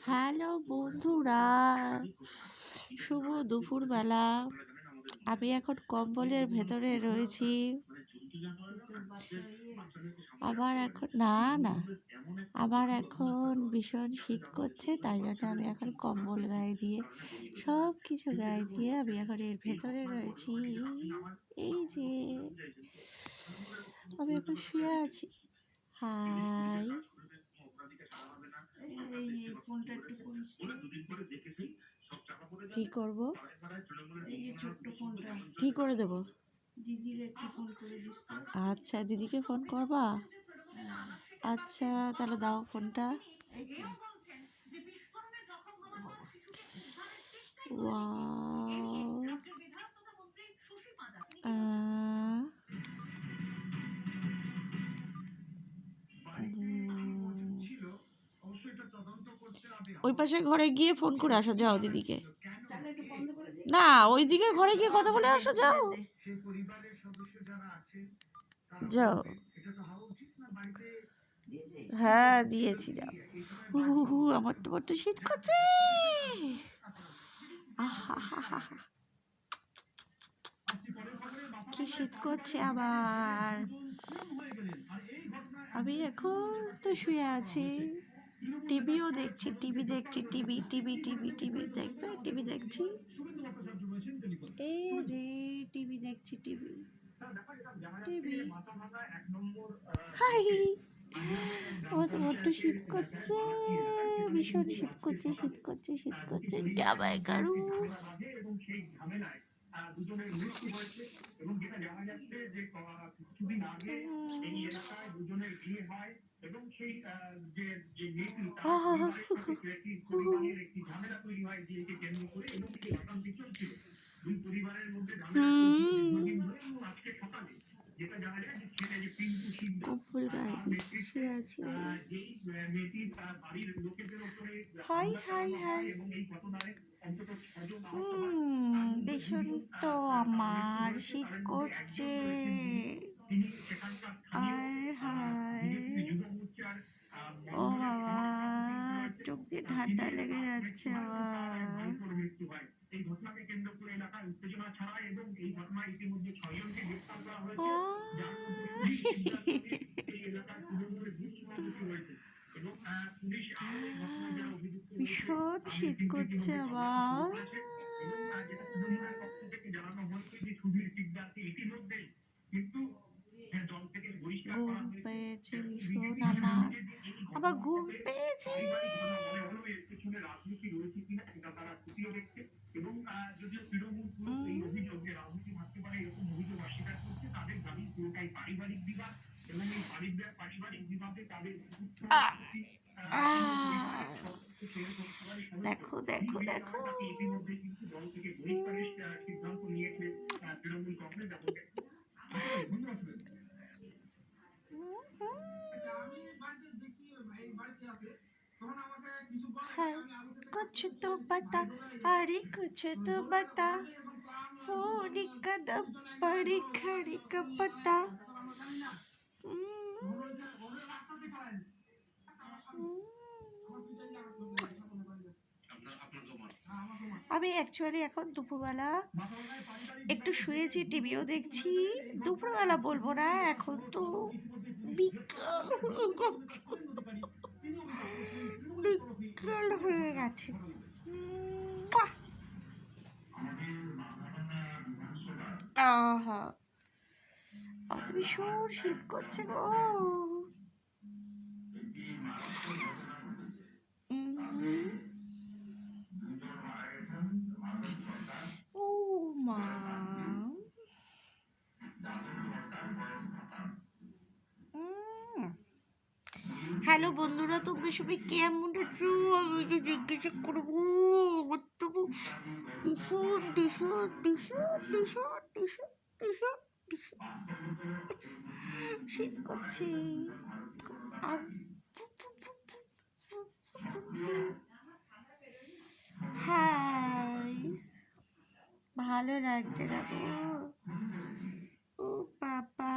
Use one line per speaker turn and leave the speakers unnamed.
Hello বন্ধুরা, শুভ দুপুরবেলা। আমি এখন কম্বলের ভেতরে রয়েছি। আবার এখন ভীষণ শীত করছে, তাই জন্য আমি এখন কম্বল গায়ে দিয়ে সব কিছু গায়ে দিয়ে আমি এখন এর ভেতরে রয়েছি। এই যে আমি এখন শুয়ে আছি। হাই, ফোনটা একটু করিস। কি করব? এই যে ছোট্ট ফোনটা কি করে দেব? দিদির একটু ফোন করে দিস। আচ্ছা, দিদিকে ফোন করবা? আচ্ছা, তাহলে দাও ফোনটা। ওই পাশের ঘরে গিয়ে ফোন করে আসো, যাও দিদিকে। না, ওই দিকের ঘরে গিয়ে কথা বলে আসো, যাও যাও। হ্যাঁ, দিয়েছি, যাও। আমার তো বড্ড শীত করছে। কি শীত করছে আবার। আমি এখন তো শুয়ে আছি, টিভিও দেখছি, টিভি দেখছি, টিভি টিভি টিভি টিভি দেখবে, টিভি দেখছি। এই যে টিভি দেখছি, টিভি টিভি। হাই, আমার তো বড্ড শীত করছে, ভীষণ শীত করছে, শীত করছে, শীত করছে। ক্যাবাই কারু। দুজনের মৃত্যু হয়েছে এবং যেটা জানা যাচ্ছে যে কিছুদিন আগে এই এলাকায় দুজনের বিয়ে হয় এবং সেই যে মেয়েটি তার পরিবারের সাথে পরিবারের একটি ঝামেলা তৈরি হয় বিয়েকে কেন্দ্র করে এবং সেই অশান্তি চলছিল দুই পরিবারের মধ্যে ঝামেলা চলছিল দীর্ঘদিন ধরে এবং আজকে সকালে যেটা জানা যায় যে ছেলে যে পিন্টু সিংহ যেই মেয়েটির বাড়ির লোকেদের উপরে এবং এই ঘটনায় অন্তত 6 জন আহত হয়। ভীষণ তো আমার শীত করছে। ও বাবা, চোখ দিয়ে ঠান্ডা লেগে যাচ্ছে আমার। ভীষণ শীত করছে আবার। ঘুম পেয়েছে ভীষণ আমার, আবার ঘুম পেয়েছে। দেখো দেখো দেখো, कुछ तो बता, अरे कुछ तो बता, होली का बड़ी खड़ी का पता। আমি অ্যাকচুয়ালি এখন দুপুরবেলা একটু শুয়েছি, টিভিও দেখছি। দুপুরবেলা বলবো না, এখন তো বিকাল হয়ে গেছে। আহা, আমার ভীষণ শীত করছে গো। ও মা, হ্যালো বন্ধুরা, তোমরা সবাই কেমন আছো? আমি জিজ্ঞাসা করবো। ভীষণ ভীষণ ভীষণ ভীষণ ভীষণ ভীষণ ভীষণ শীত করছে। হাই, ভালো লাগছে না গো। ও বাবা,